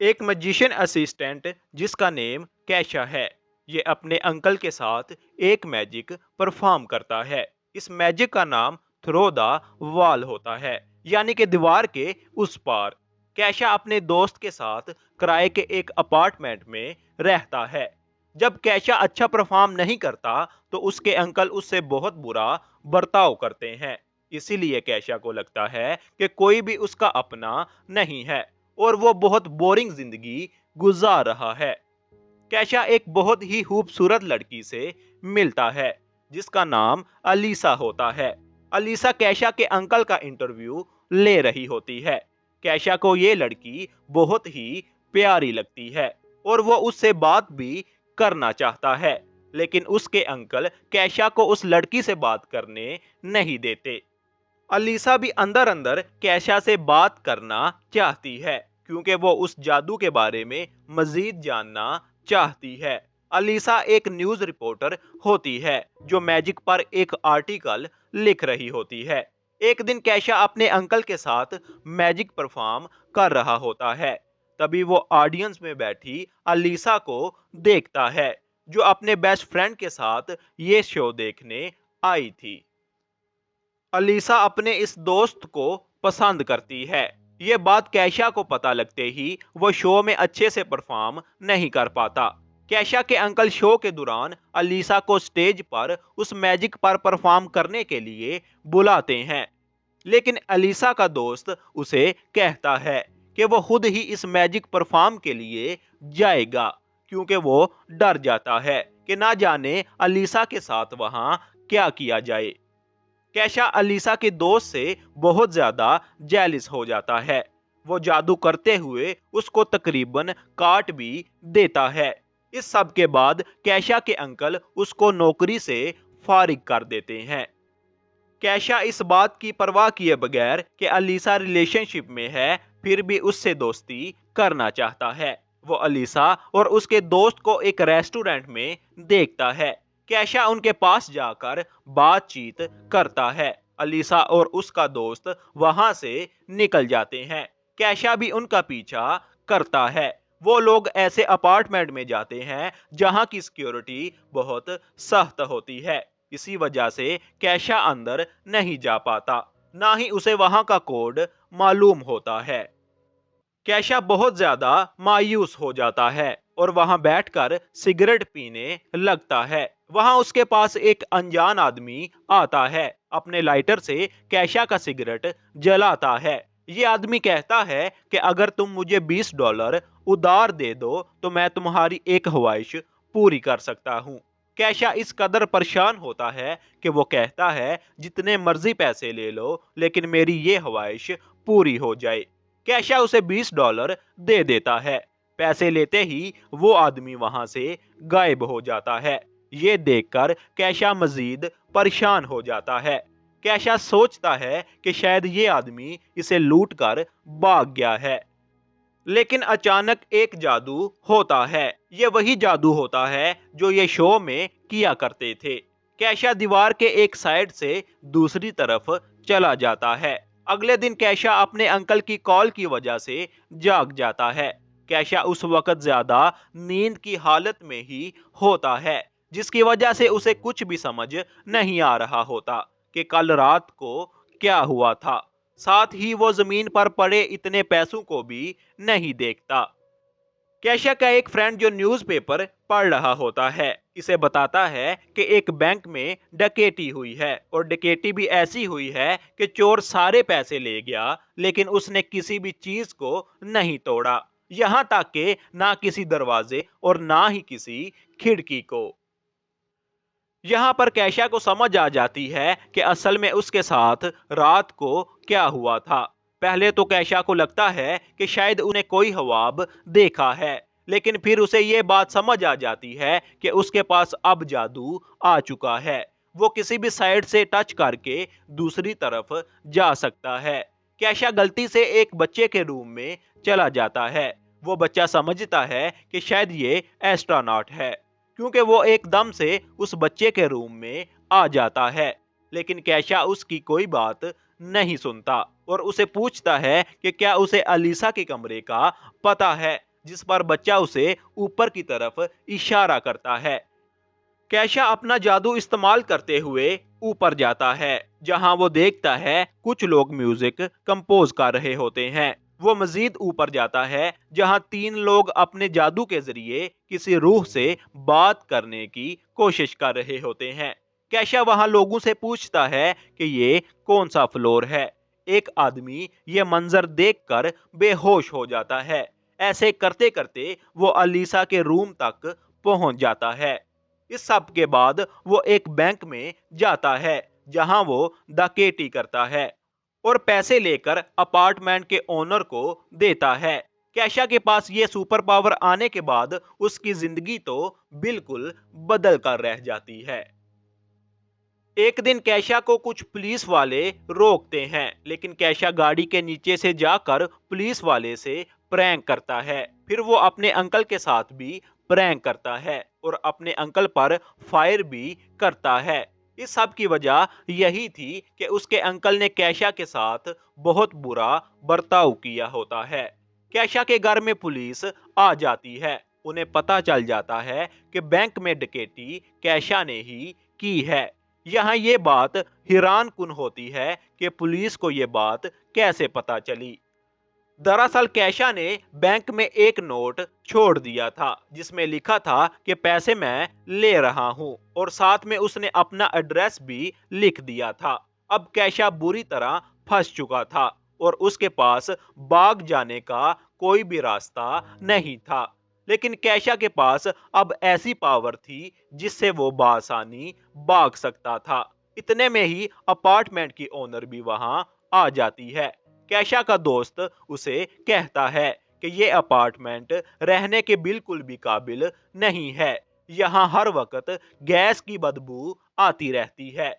एक magician assistant जिसका name कैशा है, ये अपने अंकल के साथ एक मैजिक परफॉर्म करता है। इस मैजिक का नाम थ्रो द वॉल होता है, यानी कि दीवार के उस पार। कैशा अपने दोस्त के साथ किराए के एक अपार्टमेंट में रहता है। जब कैशा अच्छा परफॉर्म नहीं करता तो उसके अंकल उससे बहुत बुरा बर्ताव करते हैं। इसीलिए कैशा को लगता है कि कोई भी उसका अपना नहीं है और वो बहुत बोरिंग जिंदगी गुजार रहा है। कैशा एक बहुत ही खूबसूरत लड़की से मिलता है जिसका नाम अलीसा होता है। अलीसा कैशा के अंकल का इंटरव्यू ले रही होती है। कैशा को ये लड़की बहुत ही प्यारी लगती है और वो उससे बात भी करना चाहता है, लेकिन उसके अंकल कैशा को उस लड़की से बात करने नहीं देते। अलीसा भी अंदर अंदर कैशा से बात करना चाहती है क्योंकि वो उस जादू के बारे में मजीद जानना चाहती है। अलीसा एक न्यूज रिपोर्टर होती है जो मैजिक पर एक आर्टिकल लिख रही होती है। एक दिन कैशा अपने अंकल के साथ मैजिक परफॉर्म कर रहा होता है। तभी वो ऑडियंस में बैठी अलीसा को देखता है जो अपने बेस्ट फ्रेंड के साथ ये शो देखने आई थी। अलीसा अपने इस दोस्त को पसंद करती है। ये बात कैशा को पता लगते ही वो शो में अच्छे से परफॉर्म नहीं कर पाता। कैशा के अंकल शो के दौरान अलीसा को स्टेज पर उस मैजिक पर परफॉर्म करने के लिए बुलाते हैं, लेकिन अलीसा का दोस्त उसे कहता है कि वो खुद ही इस मैजिक परफॉर्म के लिए जाएगा क्योंकि वो डर जाता है कि ना जाने अलीसा के साथ वहां क्या किया जाए। कैशा अलीसा के दोस्त से बहुत ज्यादा जेलिस हो जाता है। वो जादू करते हुए उसको तकरीबन काट भी देता है। इस सब के बाद कैशा के अंकल उसको नौकरी से फारिग कर देते हैं। कैशा इस बात की परवाह किए बगैर कि अलीसा रिलेशनशिप में है, फिर भी उससे दोस्ती करना चाहता है। वो अलीसा और उसके दोस्त को एक रेस्टोरेंट में देखता है। कैशा उनके पास जाकर बातचीत करता है। अलीसा और उसका दोस्त वहां से निकल जाते हैं। कैशा भी उनका पीछा करता है। वो लोग ऐसे अपार्टमेंट में जाते हैं जहां की सिक्योरिटी बहुत सख्त होती है। इसी वजह से कैशा अंदर नहीं जा पाता, ना ही उसे वहां का कोड मालूम होता है। कैशा बहुत ज्यादा मायूस हो जाता है और वहां बैठकर सिगरेट पीने लगता है। वहां उसके पास एक अनजान आदमी आता है, अपने लाइटर से कैशा का सिगरेट जलाता है। ये आदमी कहता है कि अगर तुम मुझे $20 उधार दे दो तो मैं तुम्हारी एक ख्वाहिश पूरी कर सकता हूँ। कैशा इस कदर परेशान होता है कि वो कहता है जितने मर्जी पैसे ले लो, लेकिन मेरी ये ख्वाहिश पूरी हो जाए। कैशा उसे $20 दे देता है। पैसे लेते ही वो आदमी वहां से गायब हो जाता है। ये देखकर कैशा मजीद परेशान हो जाता है। कैशा सोचता है कि शायद ये आदमी इसे लूट कर भाग गया है, लेकिन अचानक एक जादू होता है। ये वही जादू होता है जो ये शो में किया करते थे। कैशा दीवार के एक साइड से दूसरी तरफ चला जाता है। अगले दिन कैशा अपने अंकल की कॉल की वजह से जाग जाता है। कैशा उस वक्त ज्यादा नींद की हालत में ही होता है, जिसकी वजह से उसे कुछ भी समझ नहीं आ रहा होता कि कल रात को क्या हुआ था। साथ ही वो जमीन पर पड़े इतने पैसों को भी नहीं देखता। कैशा का एक फ्रेंड जो न्यूज़पेपर पढ़ रहा होता है, इसे बताता है कि एक बैंक में डकैती हुई है और डकैती भी ऐसी हुई है कि चोर सारे पैसे ले गया, लेकिन उसने किसी भी चीज को नहीं तोड़ा, यहाँ तक कि ना किसी दरवाजे और ना ही किसी खिड़की को। यहाँ पर कैशा को समझ आ जाती है कि असल में उसके साथ रात को क्या हुआ था। पहले तो कैशा को लगता है कि शायद उन्हें कोई ख्वाब देखा है, लेकिन फिर उसे ये बात समझ आ जाती है कि उसके पास अब जादू आ चुका है। वो किसी भी साइड से टच करके दूसरी तरफ जा सकता है। कैशा गलती से एक बच्चे के रूम में चला जाता है। वो बच्चा समझता है कि शायद ये एस्ट्रोनॉट है, क्योंकि वो एकदम से उस बच्चे के रूम में आ जाता है। लेकिन कैशा उसकी कोई बात नहीं सुनता और उसे पूछता है कि क्या उसे अलीसा के कमरे का पता है। जिस पर बच्चा उसे ऊपर की तरफ इशारा करता है। कैशा अपना जादू इस्तेमाल करते हुए ऊपर जाता है, जहां वो देखता है कुछ लोग म्यूजिक कंपोज कर रहे होते हैं। वो मजीद ऊपर जाता है, जहां 3 लोग अपने जादू के जरिए किसी रूह से बात करने की कोशिश कर रहे होते हैं। कैशा वहां लोगों से पूछता है कि ये कौन सा फ्लोर है। एक आदमी ये मंजर देखकर बेहोश हो जाता है। ऐसे करते करते वो अलीसा के रूम तक पहुंच जाता है। इस सब के बाद वो एक बैंक में जाता है, जहां वो डकैती करता है और पैसे लेकर अपार्टमेंट के ओनर को देता है। कैशा के पास ये सुपर पावर आने के बाद उसकी जिंदगी तो बिल्कुल बदल कर रह जाती है। एक दिन कैशा को कुछ पुलिस वाले रोकते हैं, लेकिन कैशा गाड़ी के नीचे से जाकर पुलिस वाले से प्रैंक करता है। फिर वो अपने अंकल के साथ भी प्रैंक करता है और अपने अंकल पर फायर भी करता है। इस सब की वजह यही थी कि उसके अंकल ने कैशा के साथ बहुत बुरा बर्ताव किया होता है। कैशा के घर में पुलिस आ जाती है। उन्हें पता चल जाता है कि बैंक में डकैती कैशा ने ही की है। यहाँ ये बात हैरान कुन होती है कि पुलिस को ये बात कैसे पता चली। दरअसल कैशा ने बैंक में एक नोट छोड़ दिया था, जिसमें लिखा था कि पैसे मैं ले रहा हूं, और साथ में उसने अपना एड्रेस भी लिख दिया था। अब कैशा बुरी तरह फंस चुका था और उसके पास भाग जाने का कोई भी रास्ता नहीं था। लेकिन कैशा के पास अब ऐसी पावर थी जिससे वो बासानी भाग सकता था। इतने में ही अपार्टमेंट की ओनर भी वहां आ जाती है। कैशा का दोस्त उसे कहता है कि ये अपार्टमेंट रहने के बिल्कुल भी काबिल नहीं है। यहाँ हर वक्त गैस की बदबू आती रहती है।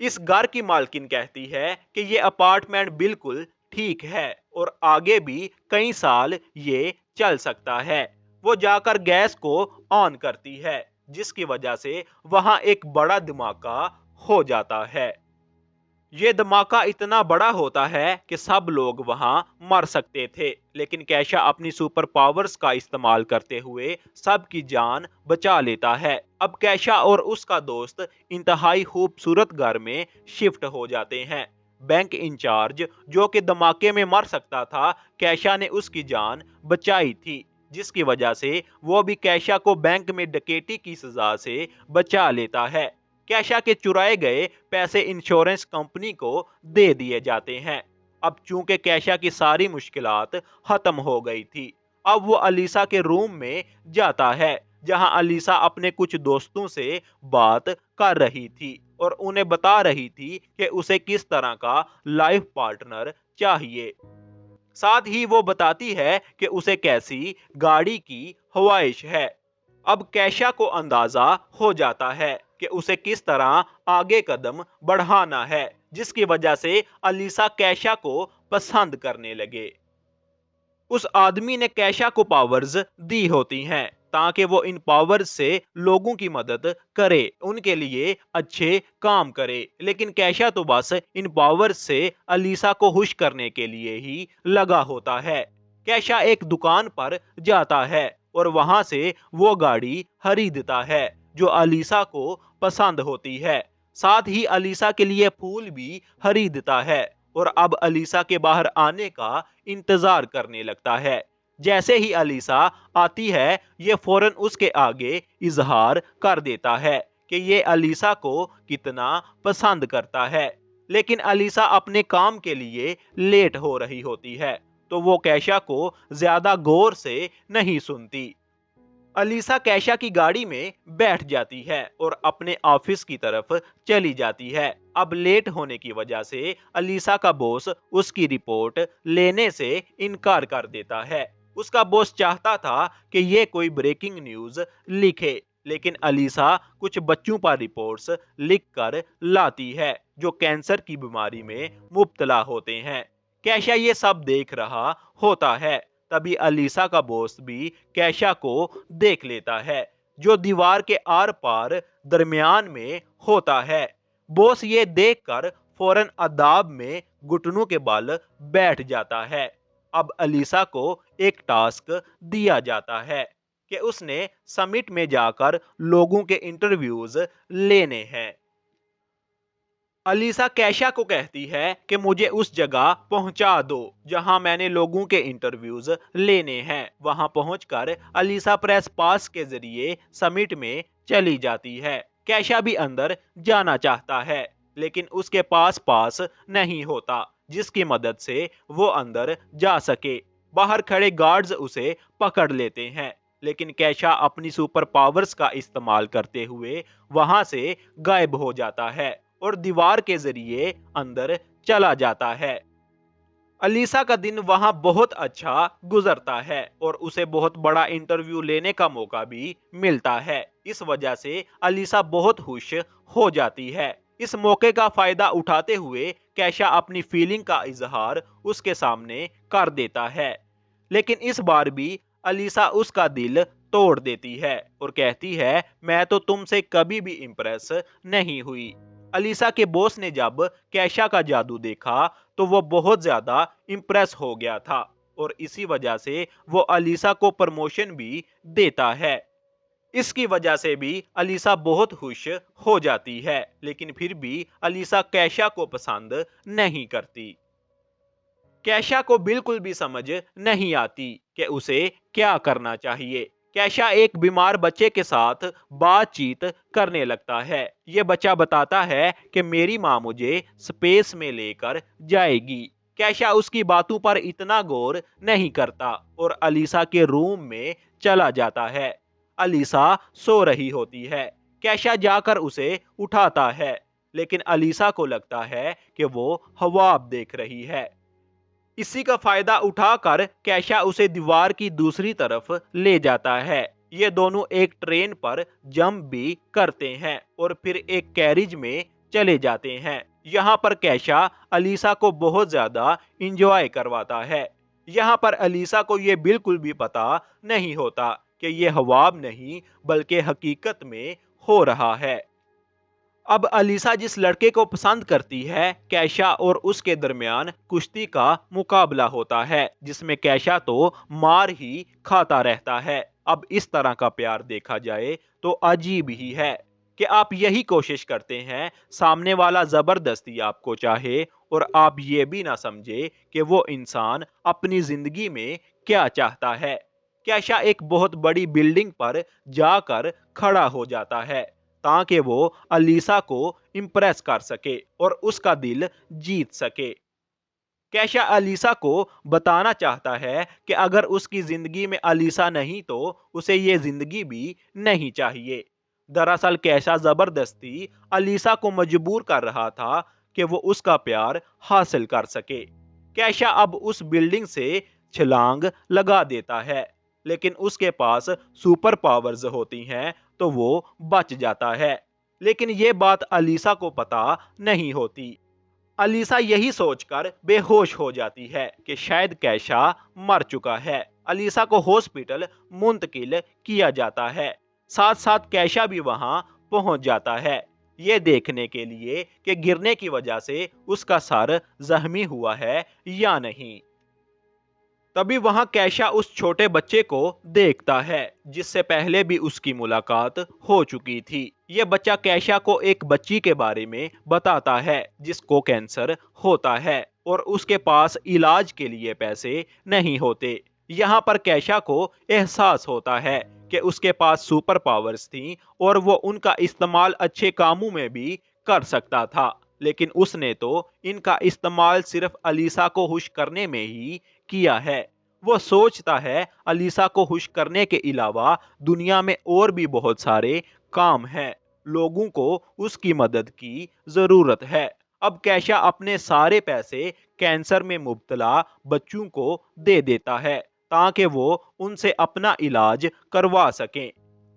इस घर की मालकिन कहती है कि ये अपार्टमेंट बिल्कुल ठीक है और आगे भी कई साल ये चल सकता है। वो जाकर गैस को ऑन करती है, जिसकी वजह से वहां एक बड़ा धमाका हो जाता है। ये धमाका इतना बड़ा होता है कि सब लोग वहां मर सकते थे, लेकिन कैशा अपनी सुपर पावर्स का इस्तेमाल करते हुए सबकी जान बचा लेता है। अब कैशा और उसका दोस्त इंतहाई खूबसूरत घर में शिफ्ट हो जाते हैं। बैंक इंचार्ज, जो कि धमाके में मर सकता था, कैशा ने उसकी जान बचाई थी, जिसकी वजह से वो भी कैशा को बैंक में डकैती की सजा से बचा लेता है। कैशा के चुराए गए पैसे इंश्योरेंस कंपनी को दे दिए जाते हैं। अब चूंकि कैशा की सारी मुश्किलात खत्म हो गई थी, अब वो अलीसा के रूम में जाता है, जहां अलीसा अपने कुछ दोस्तों से बात कर रही थी और उन्हें बता रही थी कि उसे किस तरह का लाइफ पार्टनर चाहिए। साथ ही वो बताती है कि उसे कैसी गाड़ी की ख्वाहिश है। अब कैशा को अंदाजा हो जाता है कि उसे किस तरह आगे कदम बढ़ाना है, जिसकी वजह से अलीसा कैशा को पसंद करने लगे। उस आदमी ने कैशा को पावर्स दी होती हैं ताकि वो इन पावर्स से लोगों की मदद करे, उनके लिए अच्छे काम करे। लेकिन कैशा तो बस इन पावर्स से अलीसा को खुश करने के लिए ही लगा होता है। कैशा एक दुकान पर जाता है और वहां से वो गाड़ी खरीदता है जो अलीसा को पसंद होती है। साथ ही अलीसा के लिए फूल भी खरीदता है और अब अलीसा के बाहर आने का इंतजार करने लगता है। जैसे ही अलीसा आती है, ये फौरन उसके आगे इजहार कर देता है कि ये अलीसा को कितना पसंद करता है। लेकिन अलीसा अपने काम के लिए लेट हो रही होती है, तो वो कैशा को ज्यादा गौर से नहीं सुनती। अलीसा कैशा की गाड़ी में बैठ जाती है और अपने ऑफिस की तरफ चली जाती है। अब लेट होने की वजह से अलीसा का बॉस उसकी रिपोर्ट लेने से इनकार कर देता है। उसका बॉस चाहता था कि ये कोई ब्रेकिंग न्यूज लिखे, लेकिन अलीसा कुछ बच्चों पर रिपोर्ट्स लिख कर लाती है जो कैंसर की बीमारी में मुब्तला होते हैं। कैशा ये सब देख रहा होता है। तभी अलीसा का बॉस भी कैशा को देख लेता है, जो दीवार के आर पार दरमियान में होता है। बॉस ये देखकर फौरन अदाब में घुटनों के बल बैठ जाता है। अब अलीसा को एक टास्क दिया जाता है कि उसने समिट में जाकर लोगों के इंटरव्यूज लेने हैं। अलीसा कैशा को कहती है कि मुझे उस जगह पहुंचा दो जहां मैंने लोगों के इंटरव्यूज लेने हैं। वहां पहुंचकर अलीसा प्रेस पास के जरिए समिट में चली जाती है। कैशा भी अंदर जाना चाहता है, लेकिन उसके पास पास नहीं होता जिसकी मदद से वो अंदर जा सके। बाहर खड़े गार्ड्स उसे पकड़ लेते हैं, लेकिन कैशा अपनी सुपर पावर्स का इस्तेमाल करते हुए वहां से गायब हो जाता है और दीवार के जरिए अंदर चला जाता है। अलीसा का दिन वहां बहुत अच्छा गुजरता है और उसे बहुत बड़ा इंटरव्यू लेने का मौका भी मिलता है। इस वजह से अलीसा बहुत खुश हो जाती है। इस मौके का फायदा उठाते हुए कैशा अपनी फीलिंग का इजहार उसके सामने कर देता है, लेकिन इस बार भी अलीसा उसका दिल तोड़ देती है और कहती है, मैं तो तुमसे कभी भी इम्प्रेस नहीं हुई। अलीसा के बॉस ने जब कैशा का जादू देखा तो वो बहुत ज्यादा इम्प्रेस हो गया था और इसी वजह से वो अलीसा को प्रमोशन भी देता है। इसकी वजह से भी अलीसा बहुत खुश हो जाती है, लेकिन फिर भी अलीसा कैशा को पसंद नहीं करती। कैशा को बिल्कुल भी समझ नहीं आती कि उसे क्या करना चाहिए। कैशा एक बीमार बच्चे के साथ बातचीत करने लगता है। ये बच्चा बताता है कि मेरी माँ मुझे स्पेस में लेकर जाएगी। कैशा उसकी बातों पर इतना गौर नहीं करता और अलीसा के रूम में चला जाता है। अलीसा सो रही होती है। कैशा जाकर उसे उठाता है, लेकिन अलीसा को लगता है कि वो ख्वाब देख रही है। इसी का फायदा उठाकर कैशा उसे दीवार की दूसरी तरफ ले जाता है। ये दोनों एक ट्रेन पर जंप भी करते हैं और फिर एक कैरिज में चले जाते हैं। यहाँ पर कैशा अलीसा को बहुत ज्यादा इंजॉय करवाता है। यहाँ पर अलीसा को ये बिल्कुल भी पता नहीं होता कि ये ख्वाब नहीं बल्कि हकीकत में हो रहा है। अब अलीसा जिस लड़के को पसंद करती है, कैशा और उसके दरमियान कुश्ती का मुकाबला होता है जिसमें कैशा तो मार ही खाता रहता है। अब इस तरह का प्यार देखा जाए तो अजीब ही है कि आप यही कोशिश करते हैं सामने वाला जबरदस्ती आपको चाहे और आप ये भी ना समझे कि वो इंसान अपनी जिंदगी में क्या चाहता है। कैशा एक बहुत बड़ी बिल्डिंग पर जाकर खड़ा हो जाता है ताकि वो अलीसा को इम्प्रेस कर सके और उसका दिल जीत सके। कैशा अलीसा को बताना चाहता है कि अगर उसकी जिंदगी में अलीसा नहीं तो उसे ये जिंदगी भी नहीं चाहिए। दरअसल कैशा जबरदस्ती अलीसा को मजबूर कर रहा था कि वो उसका प्यार हासिल कर सके। कैशा अब उस बिल्डिंग से छलांग लगा देता है, लेकिन उसके पास सुपर पावर्स होती हैं तो वो बच जाता है। लेकिन ये बात अलीसा को पता नहीं होती। अलीसा यही सोचकर बेहोश हो जाती है कि शायद कैशा मर चुका है। अलीसा को हॉस्पिटल मुंतकिल किया जाता है। साथ साथ कैशा भी वहां पहुंच जाता है, ये देखने के लिए कि गिरने की वजह से उसका सर जख्मी हुआ है या नहीं। तभी वहां कैशा उस छोटे बच्चे को देखता है जिससे पहले भी उसकी मुलाकात हो चुकी थी। ये बच्चा कैशा को एक बच्ची के बारे में बताता है जिसको कैंसर होता है और उसके पास इलाज के लिए पैसे नहीं होते। यहाँ पर कैशा को एहसास होता है कि उसके पास सुपर पावर्स थी और वो उनका इस्तेमाल अच्छे कामों में भी कर सकता था, लेकिन उसने तो इनका इस्तेमाल सिर्फ अलीसा को खुश करने में ही किया है। वो सोचता है अलीसा को खुश करने के अलावा दुनिया में और भी बहुत सारे काम हैं, लोगों को उसकी मदद की जरूरत है। अब कैशा अपने सारे पैसे कैंसर में मुब्तला बच्चों को दे देता है ताकि वो उनसे अपना इलाज करवा सकें।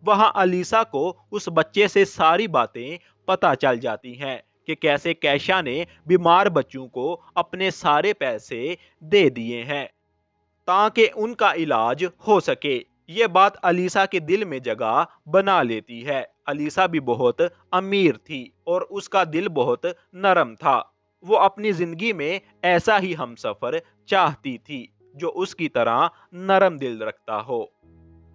वहां अलीसा को उस बच्चे से सारी बातें पता चल जाती हैं कि कैसे कैशा ने बीमार बच्चों को अपने सारे पैसे दे दिए हैं ताकि उनका इलाज हो सके। ये बात अलीसा के दिल में जगह बना लेती है। अलीसा भी बहुत अमीर थी और उसका दिल बहुत नरम था। वो अपनी जिंदगी में ऐसा ही हमसफर चाहती थी जो उसकी तरह नरम दिल रखता हो।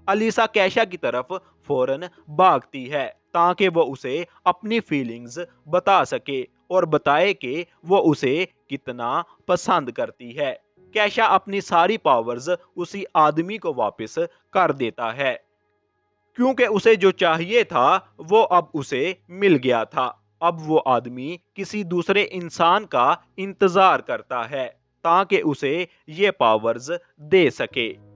अलीसा कैशा की तरफ फौरन भागती है ताकि वो उसे अपनी फीलिंग्स बता सके और बताए कि वो उसे कितना पसंद करती है। कैशा अपनी सारी पावर्स उसी आदमी को वापस कर देता है क्योंकि उसे जो चाहिए था वो अब उसे मिल गया था। अब वो आदमी किसी दूसरे इंसान का इंतजार करता है ताकि उसे ये पावर्स दे सके।